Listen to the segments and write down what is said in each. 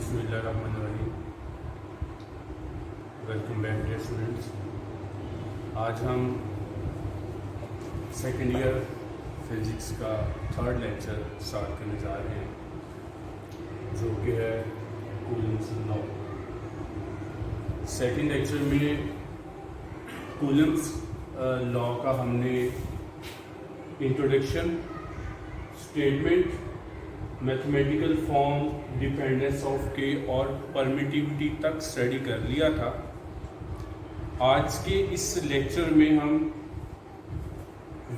बिस्मिल्लाहिर्रहमानिर्रहीम। Welcome back dear students. आज हम सेकेंड ईयर फिज़िक्स का थर्ड लेक्चर स्टार्ट करने जा रहे हैं, जो कि है कूलम्स लॉ। सेकेंड लेक्चर में कूलम्स लॉ का हमने introduction, statement, mathematical form, dependence of K और परमिटिविटी तक स्टडी कर लिया था। आज के इस लेक्चर में हम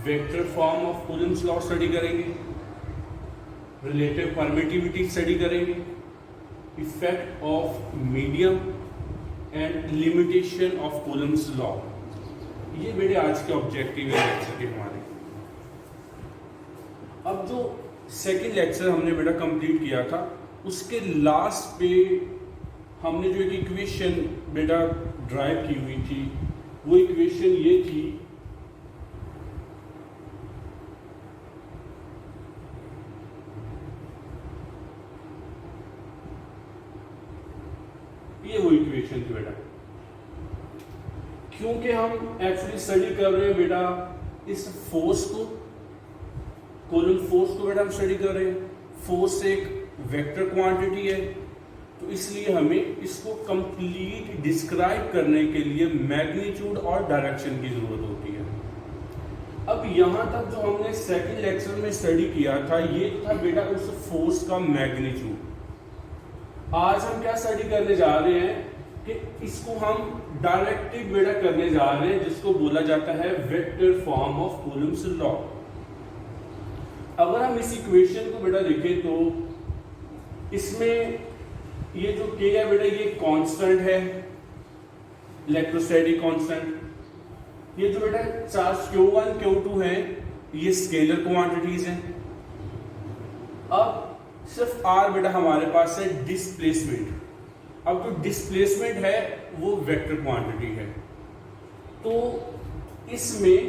vector form of Coulomb's law study करेंगे, रिलेटिव परमिटिविटी स्टडी करेंगे, effect of medium and limitation of Coulomb's law. ये मेरे आज के ऑब्जेक्टिव है लेक्चर के हमारे। अब जो सेकेंड लेक्चर हमने बेटा कंप्लीट किया था, उसके लास्ट पे हमने जो एक इक्वेशन बेटा ड्राइव की हुई थी, वो इक्वेशन ये थी वो इक्वेशन थी बेटा। क्योंकि हम एक्चुअली स्टडी कर रहे हैं बेटा इस फोर्स को, कूलम फोर्स को बेटा हम स्टडी कर रहे हैं। फोर्स एक वेक्टर क्वांटिटी है, तो इसलिए हमें इसको कंप्लीट डिस्क्राइब करने के लिए मैग्नीट्यूड और डायरेक्शन की जरूरत होती है। अब यहां तक जो हमने सेकंड लेक्चर में स्टडी किया था, ये था बेटा उस फोर्स का मैग्नीट्यूड। आज हम क्या स्टडी करने जा रहे हैं कि इसको हम डायरेक्टिव बेटा करने जा रहे हैं, जिसको बोला जाता है vector form of Coulomb's law. अगर हम इस इक्वेशन को बेटा देखें तो इसमें ये जो के है बेटा, ये कांस्टेंट है, इलेक्ट्रोस्टैटिक कांस्टेंट। ये जो बेटा चार्ज Q1 Q2 है, ये स्केलर क्वांटिटीज हैं। अब सिर्फ R बेटा हमारे पास है डिस्प्लेसमेंट। अब जो डिस्प्लेसमेंट है वो वेक्टर क्वांटिटी है, तो इसमें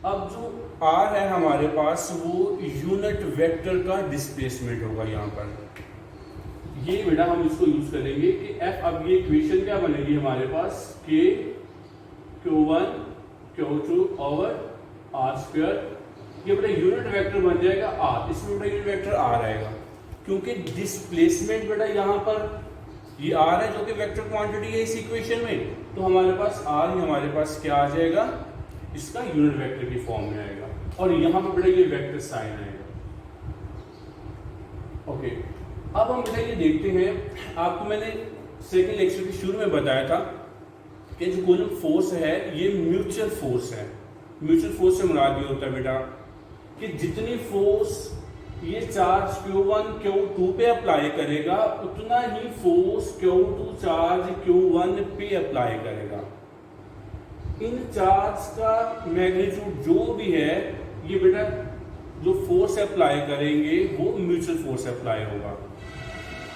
अब जो R है हमारे पास, वो यूनिट वेक्टर का डिस्प्लेसमेंट होगा। यहाँ पर ये बेटा हम इसको यूज करेंगे कि F, अब ये इक्वेशन क्या बनेगी हमारे पास, K Q1 Q2 over R²। ये बेटा यूनिट वेक्टर बन जाएगा R, इसमें बेटा यूनिट वेक्टर R आएगा, क्योंकि डिस्प्लेसमेंट बेटा यहाँ पर ये R है जो कि वेक्टर क्वांटिटी है इस इक्वेशन में, तो हमारे पास R ही हमारे पास क्या आ जाएगा, इसका यूनिट वेक्टर की फॉर्म में आएगा, और यहाँ पर बेटा ये वेक्टर साइन आएगा। ओके, अब हम बेटा ये देखते हैं, आपको मैंने सेकेंड लेक्चर के शुरू में बताया था कि जो कूलम फोर्स है ये म्यूचुअल फोर्स है। म्यूचुअल फोर्स से मुराद ये होता है बेटा कि जितनी फोर्स ये चार्ज Q1 Q2 पे अप्लाई करेगा, उतना ही फोर्स Q2 चार्ज Q1 पे अप्लाई करेगा। इन चार्ज का मैग्नीट्यूड जो भी है, ये बेटा जो फोर्स अप्लाई करेंगे वो म्यूचुअल फोर्स अप्लाई होगा।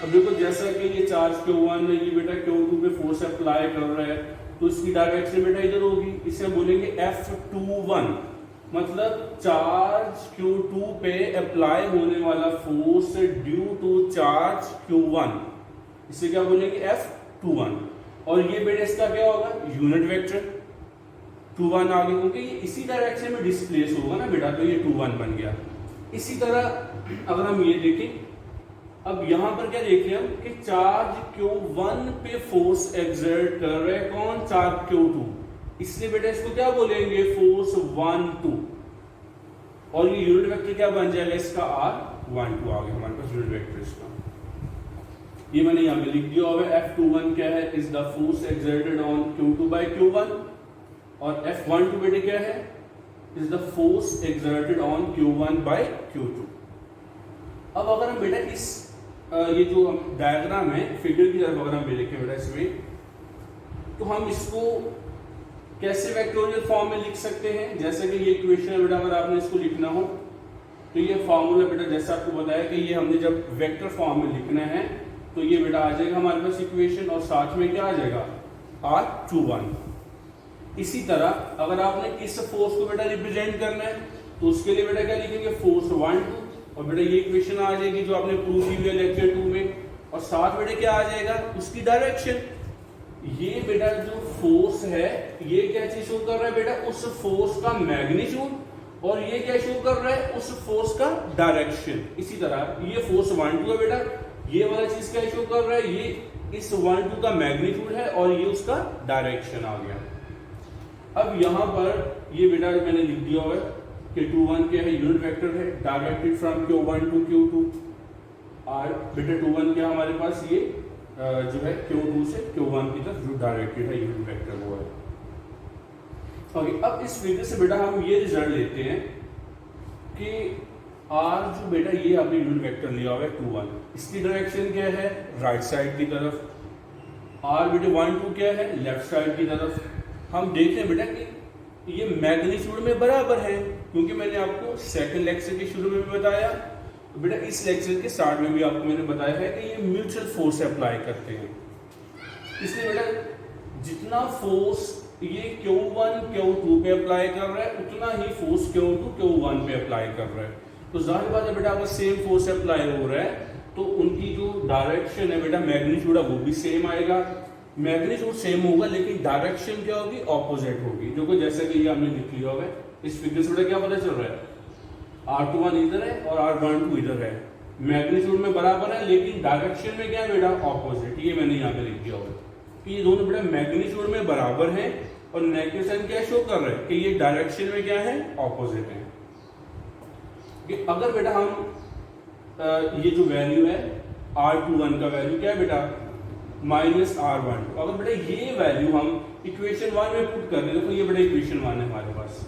अब देखो, जैसा कि ये चार्ज Q1 है, ये बेटा Q2 पे फोर्स अप्लाई कर रहा है, तो इसकी डायरेक्शन बेटा इधर होगी। इसे बोलेंगे F21, मतलब चार्ज Q2 पे अप्लाई होने वाला force due to charge Q1, इसे क्या बोलेंगे, F21। और ये बेटा इसका क्या होगा, यूनिट वेक्टर 21 आगे, क्योंकि ये इसी डायरेक्शन में डिस्प्लेस होगा ना बेटा, तो ये 21 बन गया। इसी तरह अगर हम ये देखें, अब यहां पर क्या देख रहे हैं हम कि चार्ज Q1 पे फोर्स एक्सर्ट कर रहे हैं कौन, चार्ज Q2, इसलिए बेटा इसको क्या बोलेंगे, फोर्स 1 2, और ये यूनिट वेक्टर क्या बन जाएगा इसका, R12 आ गया हमारे पास यूनिट वेक्टर इसका। ये मैंने यहां पे लिख दिया हुआ है। F21 क्या है, is the force exerted on Q2 by Q1, और F12 बेटे क्या है, is the force exerted on Q1 by Q2। अब अगर हम बेटा इस ये जो डायग्राम है, फिगर की तरफ अगर हम देखें बेटा इसमें, तो हम इसको कैसे वेक्टोरियल फॉर्म में लिख सकते हैं। जैसे कि ये इक्वेशन है बेटा, अगर आपने इसको लिखना हो तो ये फॉर्मूला बेटा जैसा आपको बताया कि ये हमने जब वेक्टर फॉर्म में लिखना है, तो ये बेटा आ जाएगा हमारे पास इक्वेशन, और साथ में क्या आ जाएगा, R21। इसी तरह अगर आपने इस फोर्स को बेटा रिप्रेजेंट करना है, तो उसके लिए बेटा क्या लिखेंगे, फोर्स 1 2, और बेटा ये इक्वेशन आ जाएगी जो आपने प्रूव की हुई है लेक्चर 2 में, और साथ बेटा क्या आ जाएगा, उसकी डायरेक्शन। ये बेटा जो फोर्स है ये क्या चीज शो कर रहा है बेटा, उस फोर्स का मैग्नीट्यूड, और ये क्या शो कर रहा है, उस फोर्स का डायरेक्शन। इसी तरह ये फोर्स 1 2 है बेटा, ये वाला चीज क्या शो कर रहा है, ये इस 1 2 का मैग्नीट्यूड है और ये उसका डायरेक्शन आ गया। अब यहां पर ये बेटा मैंने लिख दिया हुआ है कि Q1 क्या है, यूनिट वेक्टर है, directed from Q1 to Q2। और बेटा Q1 क्या हमारे पास, ये जो है Q2 से Q1 की तरफ जो डायरेक्टेड है यूनिट वेक्टर वो है। ओके, अब इस फिगर से बेटा हम ये रिजल्ट लेते हैं कि R जो बेटा ये आपने यूनिट वेक्टर लिया हुआ है 2 1, इसकी डायरेक्शन क्या है, राइट साइड की तरफ। R बेटा 1 2 क्या है, लेफ्ट साइड की तरफ। हम देखें बेटा कि ये मैग्नीट्यूड में बराबर है, क्योंकि मैंने आपको सेकंड लेक्चर के शुरू में भी बताया, तो बेटा इस लेक्चर के स्टार्ट में भी आपको मैंने बताया है कि ये म्यूचुअल फोर्स अप्लाई करते हैं। इसलिए बेटा जितना फोर्स ये Q1 Q2 पे अप्लाई कर रहा है उतना ही फोर्स Q2 Q1 पे अप्लाई कर रहा है। तो जाहिर बात है बेटा अगर सेम फोर्स अप्लाई हो रहा है तो उनकी जो डायरेक्शन है बेटा, मैग्नीट्यूड है वो भी सेम आएगा। मैग्नीट्यूड सेम होगा लेकिन डायरेक्शन क्या होगी, ऑपोजिट होगी, जो कि जैसे कि ये हमने लिख लिया होगा। इस फिगर से बेटा क्या पता चल रहा है, R21 इधर है और R12 इधर है, मैग्नीट्यूड में बराबर है लेकिन डायरेक्शन में क्या है बेटा, ऑपोजिट। ये मैंने यहाँ पे लिख दिया होगा कि ये दोनों बेटा मैग्नीट्यूड में बराबर हैं और नेगेटिव साइन क्या शो कर रहा है कि ये डायरेक्शन में क्या है, ऑपोजिट है। कि अगर बेटा हम ये जो वैल्यू है R21 का वैल्यू क्या है बेटा, -R12, अगर बेटा ये वैल्यू हम इक्वेशन 1 में पुट कर दें, देखो ये बेटा इक्वेशन 1 है हमारे पास।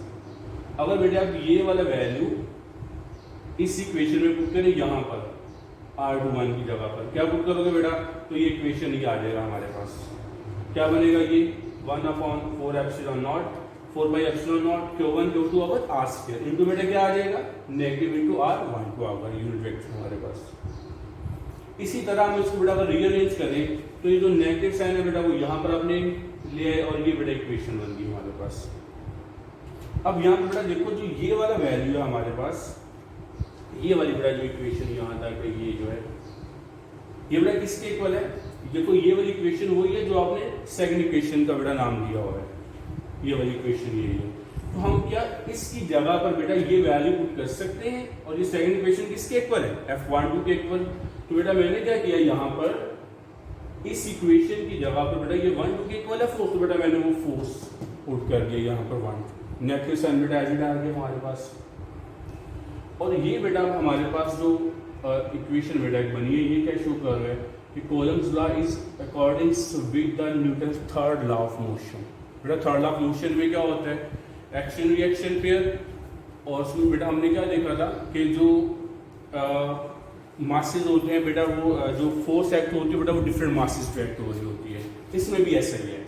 अगर बेटा आप ये वाला वैल्यू इस इक्वेशन में पुट करें, यहाँ पर R21 की जगह पर क्या पुट करोगे बेटा, तो ये इक्वेशन ही आ जाएगा हमारे पास। क्या बनेगा ये 1/4 एप्सिलॉन नॉट 4/एप्सिलॉन not Q1 Q2 over R square into बेटा क्या आ जाएगा, नेगेटिव इनटू R12 आएगा यूनिट वेक्टर हमारे पास। इसी तरह हम इसको बेटा अगर रीअरेंज करें तो ये जो नेगेटिव साइन है बेटा वो यहाँ पर आपने ले आए और ये बेटा इक्वेशन बन गई हमारे पास। अब यहाँ पर बेटा देखो जो ये वाला वैल्यू है हमारे पास, ये वाली बेटा जो इक्वेशन यहाँ तक ये जो है ये बेटा किसके इक्वल है, देखो ये वाली इक्वेशन वही है जो आपने सेकंड इक्वेशन का बेटा नाम दिया हुआ है, ये वाली इक्वेशन ये है। तो हम क्या इसकी जगह पर बेटा ये वैल्यू पुट कर सकते हैं और ये सेकंड इक्वेशन किसके इक्वल है, F12 के इक्वल। तो बेटा मैंने क्या किया यहाँ पर इस इक्वेशन की जगह पर बेटा ये 1 2 के इक्वल है फोर्स, तो बेटा मैंने वो फोर्स पुट कर दिया यहाँ पर 1 नेगेटिव साइन बेटा एज इट आ गया हमारे पास। और ये बेटा हमारे पास जो इक्वेशन बेटा बनी है ये क्या शो कर रहा है कि columns law is according with the Newton third law of motion. बेटा थर्ड लॉ ऑफ मोशन में क्या होता है, एक्शन रिएक्शन पेयर। और उसमें बेटा हमने क्या देखा था कि जो मासेस होते हैं बेटा वो जो फोर्स एक्ट होती है बेटा वो डिफरेंट मासेस पे एक्ट हो रही होती है। इसमें भी ऐसा ही है,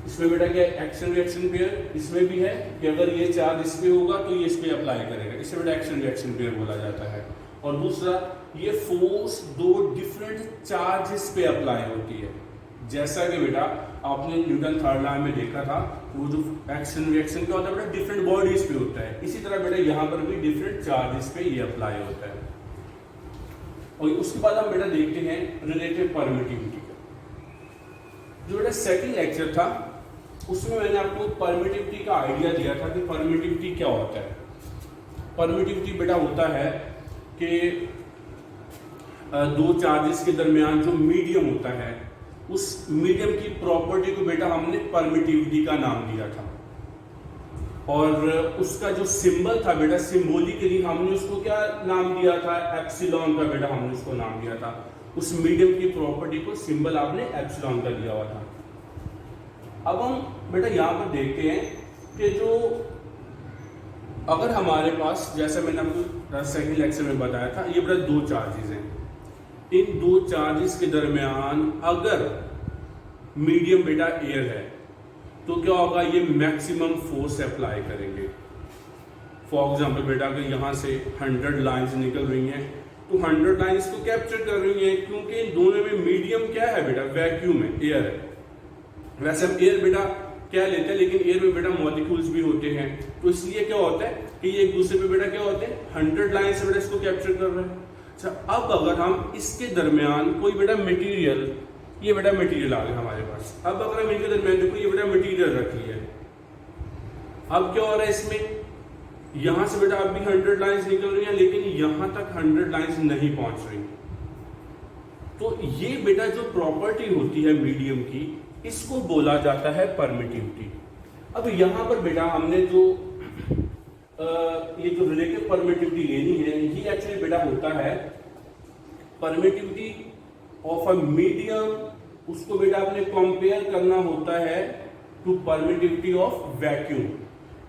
इसमें बेटा क्या एक्शन रिएक्शन पेयर इसमें भी है कि अगर ये चार्ज इस पे होगा तो ये इस पे अप्लाई करेगा, इसे बेटा एक्शन रिएक्शन पेयर बोला जाता है। और दूसरा ये फोर्स दो डिफरेंट चार्जेस पे अप्लाई होती है, जैसा कि बेटा आपने न्यूटन थर्ड लॉ में देखा था वो जो एक्शन रिएक्शन क्या होता है बेटा डिफरेंट बॉडीज पे होता है, इसी तरह बेटा यहाँ पर भी डिफरेंट चार्जेस पे ये अप्लाई होता है। और उसके बाद हम बेटा देखते हैं रिलेटिव परमिटिविटी का। जो बेटा सेकंड लेक्चर था उसमें मैंने आपको परमिटिविटी का आइडिया दिया था कि परमिटिविटी क्या होता है। परमिटिविटी बेटा होता है कि दो चार्जेस के दरमियान जो मीडियम होता है उस मीडियम की प्रॉपर्टी को बेटा हमने परमिटिविटी का नाम दिया था। और उसका जो सिंबल था बेटा सिंबॉलिकली हमने उसको क्या नाम दिया था, एप्सिलॉन का बेटा हमने उसको नाम दिया था। उस मीडियम की प्रॉपर्टी को सिंबल आपने एप्सिलॉन का दिया हुआ था। अब हम बेटा यहाँ पर देखते हैं कि जो अगर हमारे पास जैसा मैंने आपको सेकंड लेक्चर में बताया था ये बेटा दो चार्जेस हैं, इन दो चार्जेस के दरमियान अगर मीडियम बेटा एयर है तो क्या होगा, ये मैक्सिमम फोर्स अप्लाई करेंगे। फॉर एग्जांपल बेटा अगर यहाँ से 100 लाइंस निकल रही हैं तो 100 लाइंस को कैप्चर कर रही हैं, क्योंकि इन दोनों में मीडियम क्या है बेटा, वैक्यूम है, एयर है। वैसे हम एयर बेटा क्या लेते हैं लेकिन एयर में बेटा मॉलिक्यूल्स भी होते हैं, तो इसलिए क्या होता है कि ये एक दूसरे पे बेटा क्या होते हैं 100 लाइन से बेटा इसको कैप्चर कर रहे हैं। अच्छा, अब अगर हम इसके दरमियान कोई बेटा मटेरियल, ये बेटा मटेरियल आ गया हमारे पास, अब अगर हम इनके दरमियान देखो ये बेटा मटेरियल रख लिया है, अब क्या हो रहा है इसमें, यहां से बेटा अभी 100 लाइंस निकल रही हैं लेकिन यहां तक 100 लाइंस नहीं पहुंच रही। तो ये बेटा जो प्रॉपर्टी होती है मीडियम की, इसको बोला जाता है परमिटिविटी। अब यहां पर बेटा हमने जो ये जो रिलेटिव परमिटिविटी लेनी है, ये एक्चुअली बेटा होता है परमिटिविटी ऑफ अ मीडियम, उसको बेटा आपने कंपेयर करना होता है टू परमिटिविटी ऑफ वैक्यूम।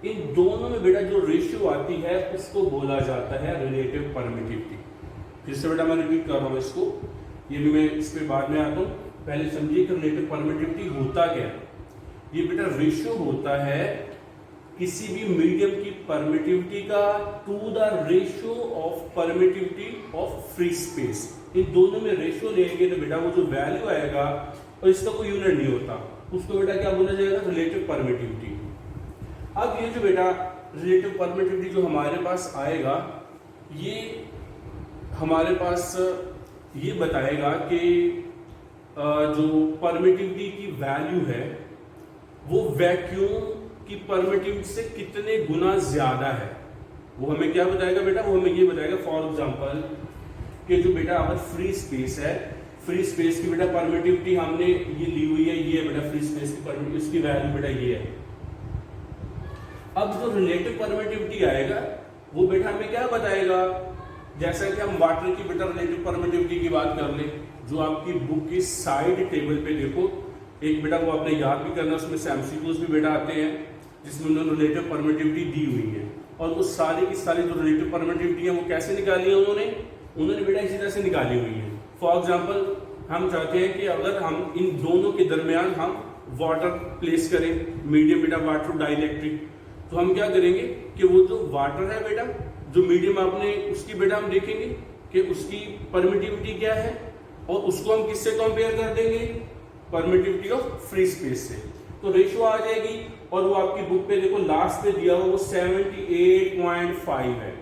इन दोनों में बेटा जो रेशियो आती है उसको बोला जाता है रिलेटिव परमिटिविटी। फिर से बेटा मैं रिपीट कर रहा हूं इसको, ये भी मैं इस पे बाद में आता हूं, पहले समझिए कि रिलेटिव परमिटिविटी होता क्या है। ये बेटा रेशियो होता है किसी भी मीडियम की परमिटिविटी का to the ratio of permittivity of free space. इन दोनों में रेशियो लेंगे तो बेटा वो जो वैल्यू आएगा और इसका कोई यूनिट नहीं होता, उसको बेटा क्या बोला जाएगा, रिलेटिव परमिटिविटी। अब ये जो बेटा रिलेटिव परमिटिविटी जो हमारे पास आएगा, ये हमारे पास ये बताएगा कि जो परमिटिविटी की वैल्यू है वो वैक्यूम की परमिटिविटी से कितने गुना ज्यादा है। वो हमें क्या बताएगा बेटा, वो हमें ये बताएगा फॉर एग्जांपल कि जो बेटा अगर फ्री स्पेस है, फ्री स्पेस की बेटा परमिटिविटी हमने ये ली हुई है, ये बेटा फ्री स्पेस की परमिटिविटी, इसकी वैल्यू बेटा ये है। अब जो रिलेटिव परमिटिविटी आएगा वो बेटा हमें क्या बताएगा, जैसा कि हम वाटर की बेटा रिलेटिव परमिटिविटी की बात कर ले, जो आपकी बुक की साइड टेबल पे देखो, एक बेटा वो आपने याद भी करना, उसमें से एमसीक्यूज भी बेटा आते हैं जिसमें उन्होंने रिलेटिव परमिटिविटी दी हुई है, और वो सारी की सारी जो रिलेटिव परमिटिविटी है वो कैसे निकाली है उन्होंने बेटा इसी तरह से निकाली हुई है। फॉर एग्जांपल हम चाहते हैं कि अगर हम इन दोनों के दरमियान हम वाटर प्लेस करें, मीडियम बेटा वाटर डाइलेक्ट्रिक, तो हम क्या करेंगे कि वो जो वाटर है बेटा, जो मीडियम आपने उसकी बेटा हम देखेंगे कि उसकी परमिटिविटी क्या है और उसको हम किससे कंपेयर कर देंगे, परमिटिविटी ऑफ फ्री स्पेस से, तो रेशियो आ जाएगी। और वो आपकी बुक पे देखो लास्ट पे दिया हुआ वो 78.5 है,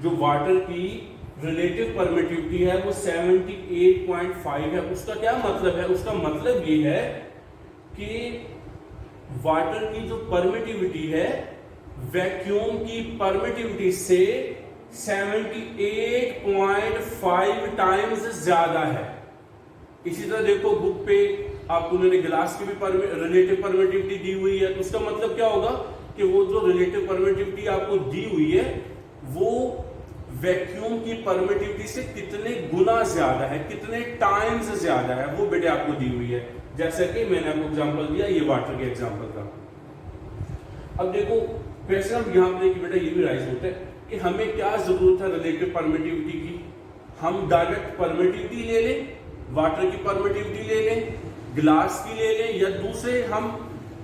जो वाटर की रिलेटिव परमिटिविटी है वो 78.5 है। उसका क्या मतलब है, उसका मतलब ये है कि वाटर की जो परमिटिविटी है वैक्यूम की परमिटिविटी से 78.5 टाइम्स ज्यादा है। इसी तरह देखो बुक पे आपको उन्होंने गिलास की भी रिलेटिव परमिटिविटी दी हुई है, तो उसका मतलब क्या होगा कि वो जो रिलेटिव परमिटिविटी आपको दी हुई है वो वैक्यूम की परमिटिविटी से कितने गुना ज्यादा है, कितने टाइम्स ज्यादा है, वो बेटे आपको दी हुई है। जैसा कि मैंने आपको एग्जांपल दिया ये वाटर के एग्जांपल का। अब देखो क्वेश्चन हम यहां पर बेटा ये भी राइज होता है कि हमें क्या जरूरत है रिलेटिव परमिटिविटी की, हम डायरेक्ट परमिटिविटी ले लें, वाटर की परमिटिविटी ले लें, ग्लास की ले लें, या दूसरे हम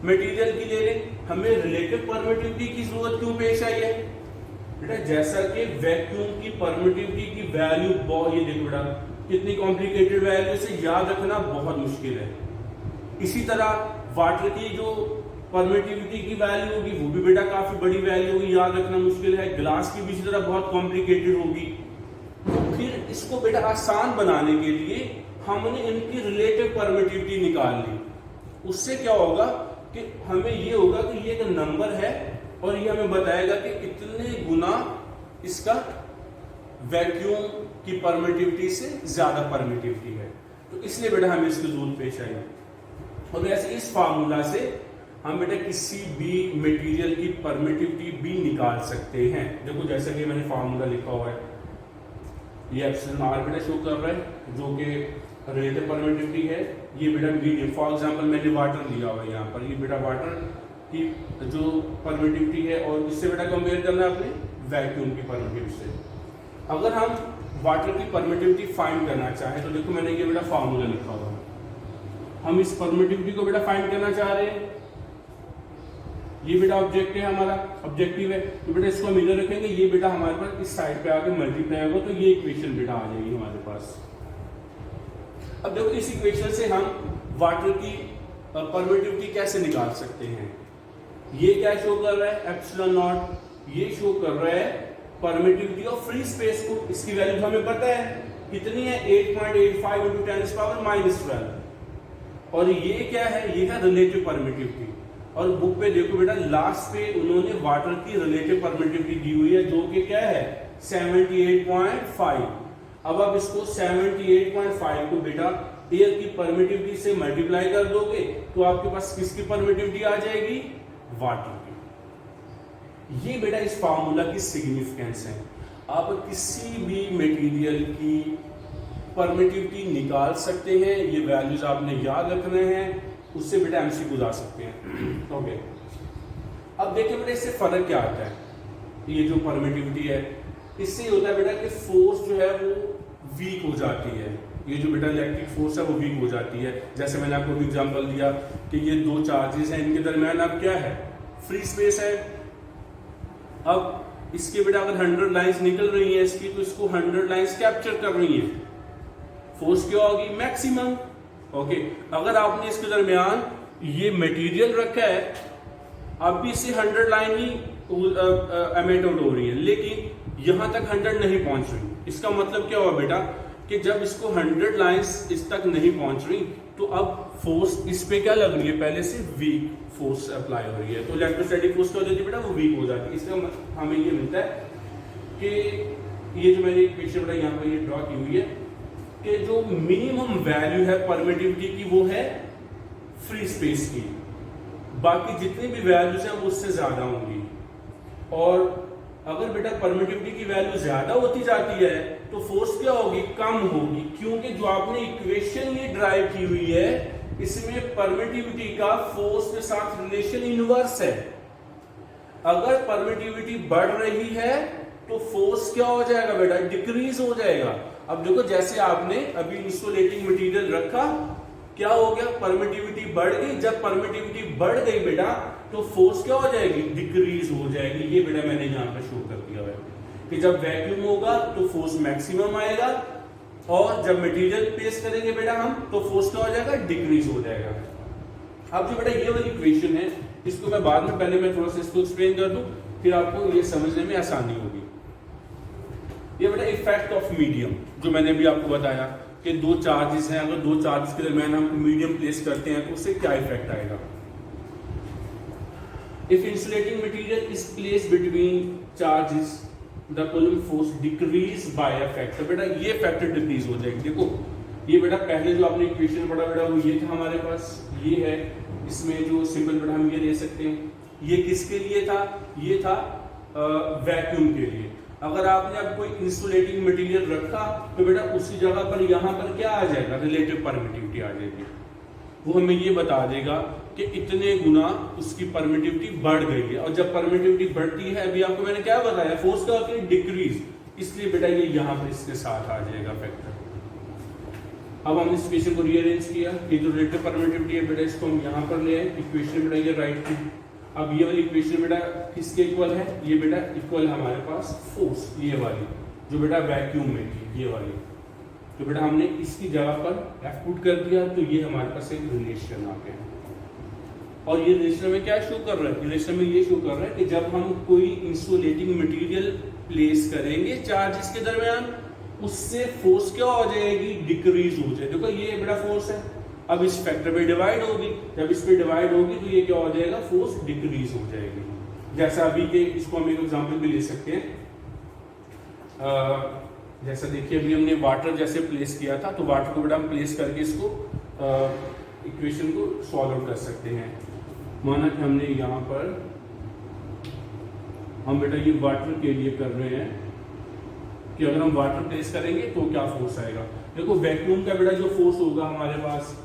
मटेरियल की ले लें, हमें रिलेटिव परमिटिविटी की जरूरत क्यों पेश आई है बेटा, जैसा कि वैक्यूम की परमिटिविटी की वैल्यू बहुत, ये देखो बेटा कितनी कॉम्प्लिकेटेड वैल्यू, से याद रखना बहुत मुश्किल है। इसी तरह वाटर की जो परमिटिविटी की वैल्यू होगी वो भी बेटा काफी बड़ी वैल्यू होगी, याद रखना मुश्किल है। ग्लास की भी इसी तरह बहुत कॉम्प्लिकेटेड होगी। तो फिर इसको बेटा आसान बनाने के लिए हमने इनकी रिलेटिव परमिटिविटी निकाल ली। उससे क्या होगा कि हमें ये होगा कि ये एक नंबर है और ये हमें बताएगा कि इतने गुना इसका वैक्यूम की परमिटिविटी से ज्यादा परमिटिविटी है, तो इसलिए बेटा हमें इसकी जरूरत पेश आई। और वैसे इस फार्मूला से हम बेटा किसी भी मटेरियल की परमिटिविटी भी निकाल सकते हैं। देखो जैसा कि मैंने फार्मूला लिखा हुआ है, ये एप्सिलॉन आर बेटा शो कर रहा है जो कि रिलेटिव परमिटिविटी है। ये बेटा मीडियम, फॉर एग्जांपल मैंने वाटर लिया हुआ है यहाँ पर, ये बेटा वाटर की जो परमिटिविटी है और इससे बेटा कंपेयर करना है अपने वैक्यूम की परमिटिविटी से। अगर हम वाटर की परमिटिविटी फाइंड करना चाहें तो देखो मैंने ये बेटा फार्मूला लिखा हुआ है, हम इस परमिटिविटी को बेटा फाइंड करना चाह रहे हैं। ये बेटा ऑब्जेक्ट है, हमारा ऑब्जेक्टिव है, तो बेटा इसको हम इधर रखेंगे, ये बेटा हमारे पास इस साइड पे आके मल्टीप्लाई होगा, तो ये इक्वेशन बेटा आ जाएगी हमारे पास। अब देखो इस इक्वेशन से हम वाटर की परमिटिविटी कैसे निकाल सकते हैं। ये क्या शो कर रहा है, एप्सिलॉन नॉट, ये शो कर रहा है परमिटिविटी ऑफ फ्री स्पेस को, इसकी वैल्यू हमें पता है कितनी है, 8.85 इंटू 10⁻⁻12। और ये क्या है, ये है रिलेटिव परमिटिविटी। और बुक पे देखो बेटा लास्ट पे उन्होंने वाटर की रिलेटिव परमिटिविटी दी हुई है जो कि क्या है 78.5। अब आप इसको 78.5 को बेटा एयर की परमिटिविटी से मल्टीप्लाई कर दोगे तो आपके पास किसकी परमिटिविटी आ जाएगी, वाटर की। ये बेटा इस फार्मूला की सिग्निफिकेंस है। आप किसी भी मटेरियल की परमिटिविटी निकाल सकते हैं, ये वैल्यूज आपने याद रखने हैं, उससे बेटा एमसीक्यू आ सकते हैं। ओके, अब देखिए बेटा इससे फर्क क्या आता है, ये जो परमिटिविटी है इससे होता है बेटा कि फोर्स जो है वो वीक हो जाती है। ये जो बेटा इलेक्ट्रिक फोर्स है वो वीक हो जाती है। जैसे मैंने आपको एग्जांपल दिया कि ये दो चार्जेस हैं, इनके दरमियान अब क्या है, फ्री स्पेस है। अब इसके बेटा अगर 100 लाइंस निकल रही है इसकी, तो इसको 100 लाइंस कैप्चर कर रही है, फोर्स क्या होगी, मैक्सिमम। ओके, अगर आपने इसके दरमियान ये मटेरियल रखा है, अब भी इससे 100 लाइन ही एमिट आउट हो रही है, लेकिन यहां तक 100 नहीं पहुंच रही। इसका मतलब क्या हुआ बेटा कि जब इसको 100 लाइंस इस तक नहीं पहुंच रही तो अब फोर्स इस पे क्या लग रही है, पहले से वीक फोर्स अप्लाई हो रही है, तो इलेक्ट्रोस्टैटिक फोर्स क्या हो जाती है बेटा, वो वीक हो जाती है। इसका हमें ये मिलता है कि ये जो मैंने इक्वेशन बेटा यहाँ पर ये ड्रॉ की हुई है कि जो मिनिमम वैल्यू है परमिटिविटी की वो है फ्री स्पेस की, बाकी जितनी भी वैल्यूज हैं वो उससे ज्यादा होंगी। और अगर बेटा परमिटिविटी की वैल्यू ज्यादा होती जाती है तो फोर्स क्या होगी, कम होगी, क्योंकि जो आपने इक्वेशन ये ड्राइव की हुई है इसमें परमिटिविटी का फोर्स के साथ रिलेशन इनवर्स है। अगर परमिटिविटी बढ़ रही है तो फोर्स क्या हो जाएगा बेटा, डिक्रीज हो जाएगा। अब देखो जैसे आपने अभी इंसुलेटिंग मटेरियल रखा, क्या हो गया, परमिटिविटी बढ़ गई। जब परमिटिविटी बढ़ गई बेटा तो फोर्स क्या हो जाएगी, डिक्रीज हो जाएगी। ये बेटा मैंने यहां पर शो कर दिया है कि जब वैक्यूम होगा तो फोर्स मैक्सिमम आएगा, और जब मटेरियल प्लेस करेंगे बेटा हम तो फोर्स क्या हो जाएगा, डिक्रीज हो जाएगा। अब जो बेटा ये वाली इक्वेशन है इसको मैं बाद में, पहले मैं थोड़ा सा इसको एक्सप्लेन कर दूं, फिर आपको ये समझने में आसानी होगी। ये बेटा इफेक्ट ऑफ मीडियम जो मैंने भी आपको बताया कि दो चार्जेस हैं, अगर दो चार्जेस के दरमियान हम मीडियम प्लेस करते हैं तो उससे क्या इफेक्ट आएगा। If insulating material is placed between charges the cooling force decrease by a factor. बेटा ये फैक्टर डिक्रीज हो जाएगी। देखो ये बेटा पहले जो आपने इक्वेशन पढ़ा बेटा वो ये था हमारे पास, ये है, इसमें जो सिंपल बेटा हम ये ले सकते हैं, ये किसके लिए था, ये था वैक्यूम के लिए। अगर आपने अब कोई इंसुलेटिंग मटेरियल रखा तो बेटा उसी जगह पर यहां पर क्या आ जाएगा, रिलेटिव परमिटिविटी आ जाएगी। वो हमें ये बता देगा कि इतने गुना उसकी परमिटिविटी बढ़ गई है। और जब परमिटिविटी बढ़ती है, अभी आपको मैंने क्या बताया, फोर्स क्या होती है, डिक्रीज, इसलिए बेटा ये यहां पर इसके साथ आ जाएगा फैक्टर। अब हमने इस इक्वेशन को रीअरेंज किया, ये जो रिलेटिव परमिटिविटी है बेटा इसको हम यहां पर ले आए, इक्वेशन बेटा ये राइट थी। अब ये वाली इक्वेशन बेटा किसके इक्वल है, ये बेटा इक्वल है हमारे पास फोर्स, ये वाली जो बेटा वैक्यूम में थी, ये वाली। तो बेटा हमने इसकी जगह पर F पुट कर दिया, तो ये हमारे पास एक रिलेशन आ गया। और ये रिलेशन में क्या शो कर रहा है, रिलेशन में ये शो कर रहा है कि जब हम कोई इंसुलेटिंग मटेरियल प्लेस करेंगे चार्जेस के दरमियान, उससे फोर्स क्या हो जाएगी, डिक्रीज हो जाएगी। देखो ये बेटा फोर्स है, अब इस फैक्टर पे डिवाइड होगी, जब इस पे डिवाइड होगी तो ये क्या हो जाएगा, फोर्स डिक्रीज हो जाएगी। जैसा अभी के इसको हम एक एग्जांपल भी ले सकते हैं, जैसा देखिए अभी हमने वाटर जैसे प्लेस किया था, तो वाटर को बेटा हम प्लेस करके इसको इक्वेशन को सॉल्व आउट कर सकते हैं। माना कि हमने यहाँ पर हम बेटा ये वाटर के लिए कर रहे हैं कि अगर हम वाटर प्लेस करेंगे तो क्या फोर्स आएगा। देखो वैक्यूम का बेटा जो फोर्स होगा हमारे पास,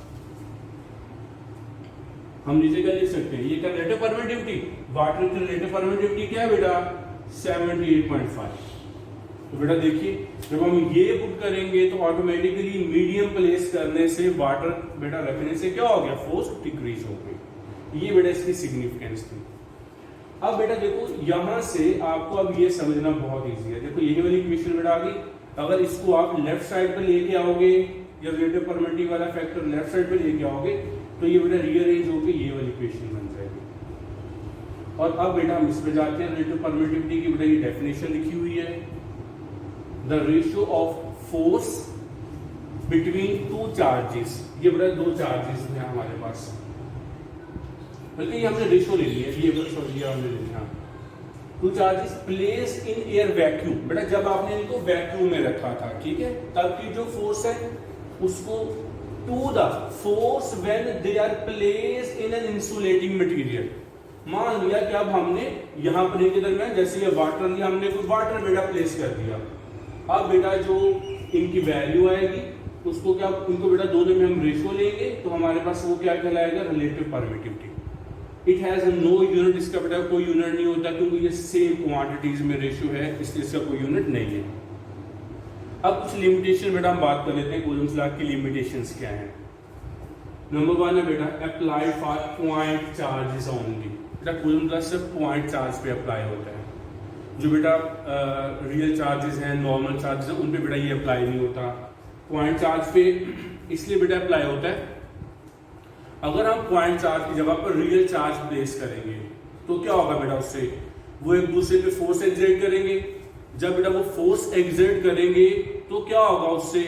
हम नीचे क्या लिख सकते हैं, ये क्या रिलेटिव परमिटिविटी, वाटर की रिलेटिव परमिटिविटी क्या है बेटा 78.5। तो बेटा देखिए जब हम ये पुट करेंगे तो ऑटोमेटिकली मीडियम प्लेस करने से, वाटर बेटा रखने से क्या हो गया, फोर्स डिक्रीज हो गई। ये बेटा इसकी सिग्निफिकेंस थी। अब बेटा देखो यहां से आपको अब ये समझना बहुत ईजी है। देखो यही वाली इक्वेशन बेटा आ गई, अगर इसको आप लेफ्ट साइड पे लेके आओगे या रिलेटिव परमिटिविटी वाला फैक्टर लेफ्ट साइड पे लेके आओगे तो ये बेटा रीअरेंज होकर ये वाली इक्वेशन बन जाएगी। और अब बेटा हम इस पे जाते हैं, रिलेटिव परमिटिविटी की बेटा ये डेफिनेशन लिखी हुई है, the ratio of force between two charges. ये बेटा दो चार्जेस हैं हमारे पास, बल्कि ये हमने रेशियो ले लिया, ये सॉरी हमने ले लिया, two charges place in air vacuum. बेटा जब आपने इनको वैक्यूम में रखा था, ठीक है, तब की जो फोर्स है उसको to the force when they are place in an insulating material. मान लिया कि अब हमने यहाँ पर इनके दरमियान जैसे ये वाटर लिया, हमने कोई वाटर बेटा प्लेस कर दिया। अब बेटा जो इनकी वैल्यू आएगी उसको क्या, इनको बेटा दोनों में हम रेशियो लेंगे, तो हमारे पास वो क्या कहलाएगा, relative permittivity. It has no unit, इसका बेटा कोई यूनिट नहीं होता क्योंकि ये सेम क्वांटिटीज में रेशियो है, इसलिए इसका कोई यूनिट नहीं है। अब कुछ लिमिटेशन बेटा हम बात कर लेते हैं, कूलम्स लॉ की लिमिटेशंस क्या हैं। नंबर 1 है बेटा apply for point charges only. बेटा कूलम्स लॉ सिर्फ पॉइंट चार्ज पे अप्लाई होता है, जो बेटा रियल चार्जेस हैं, नॉर्मल चार्जेस हैं, उन पे बेटा ये अप्लाई नहीं होता। पॉइंट चार्ज पे इसलिए बेटा अप्लाई होता है, अगर हम पॉइंट चार्ज की जगह पर रियल चार्ज प्लेस करेंगे तो क्या होगा बेटा, उससे वो एक दूसरे पे फोर्स एक्सर्ट करेंगे। जब बेटा वो फोर्स एक्सर्ट करेंगे तो क्या होगा, उससे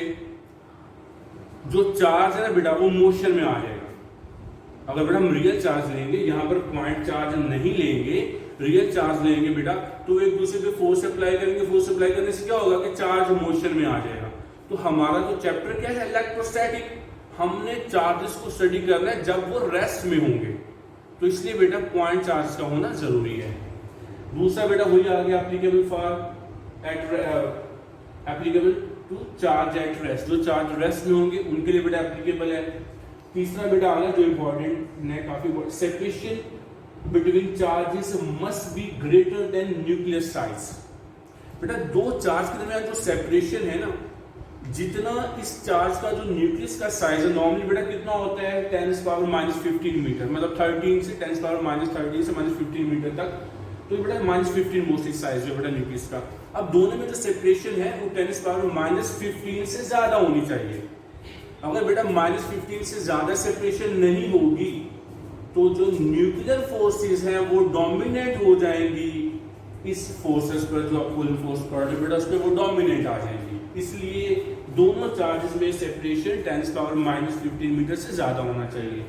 जो चार्ज है ना बेटा वो मोशन में आ जाएगा। अगर बेटा हम रियल चार्ज लेंगे, यहाँ पर पॉइंट चार्ज हम नहीं लेंगे, रियल चार्ज लेंगे बेटा, तो एक दूसरे पे फोर्स अप्लाई करेंगे। फोर्स अप्लाई करने से क्या होगा कि चार्ज मोशन में आ जाएगा। तो हमारा जो चैप्टर क्या है, इलेक्ट्रोस्टैटिक, हमने चार्जेस को स्टडी करना है जब वो रेस्ट में होंगे, तो इसलिए बेटा पॉइंट चार्ज का होना जरूरी है। दूसरा बेटा वही आ गया applicable for applicable to charge at rest, जो चार्ज रेस्ट में होंगे उनके लिए बेटा एप्लीकेबल है। तीसरा बेटा आ गया जो इंपॉर्टेंट है, काफी separation between charges must be greater than nucleus size. बेटा दो चार्ज के दरमियान जो सेपरेशन है ना, जितना इस चार्ज का जो न्यूक्लियस का साइज है, नॉर्मली बेटा कितना होता है 10⁻⁻15 मीटर, मतलब 13 से 10⁻⁻13 से -15 मीटर तक, तो बेटा -15 मोस्टली साइज है बेटा न्यूक्लियस का। अब दोनों में जो सेपरेशन है वो 10⁻⁻15 से ज्यादा होनी चाहिए। अगर बेटा -15 से ज्यादा सेपरेशन नहीं होगी तो जो न्यूक्लियर फोर्सेस हैं वो डोमिनेट हो जाएंगी इस फोर्सेस पर, जो कूलिंग फोर्स पर बेटा उस पर वो डोमिनेट आ जाएंगी। इसलिए दोनों चार्जेस में सेपरेशन 10⁻⁻15 मीटर से ज्यादा होना चाहिए।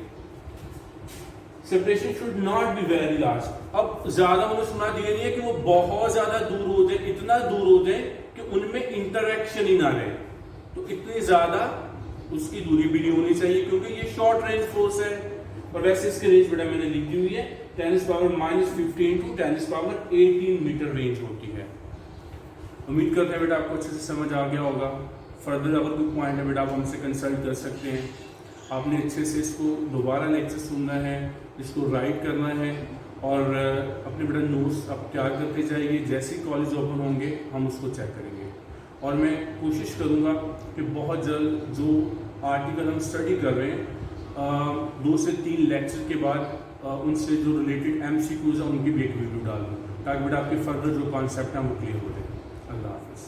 Separation should not be very large. अब ज्यादा उन्होंने सुना दिया नहीं है कि वो बहुत ज्यादा दूर हो जाए, इतना दूर हो जाए कि उनमें इंटरेक्शन ही ना रहे, तो इतनी ज्यादा उसकी दूरी भी नहीं होनी चाहिए क्योंकि ये शॉर्ट रेंज फोर्स है। और वैसे इसकी रेंज बेटा मैंने लिखी हुई है 10⁻⁻15 टू 10⁻18 मीटर रेंज होती है। उम्मीद करते हैं बेटा आपको अच्छे से समझ आ गया होगा। फर्दर अगर कोई पॉइंट है बेटा आप हमसे कंसल्ट कर सकते हैं। आपने अच्छे से इसको दोबारा लेक्चर सुनना है, इसको राइट करना है और अपने बेटा नोट्स आप तैयार करते जाइए। जैसे ही कॉलेज ओपन होंगे हम उसको चेक करेंगे और मैं कोशिश करूँगा कि बहुत जल्द जो आर्टिकल हम स्टडी कर रहे हैं 2 से 3 लेक्चर के बाद उनसे जो रिलेटेड MCQs हैं उनकी भी एक वीडियो डाल दूँ ताकि बेटा आपके फर्दर जो कॉन्सेप्ट हैं वो क्लियर हो जाए। अल्लाह हाफ़िज़।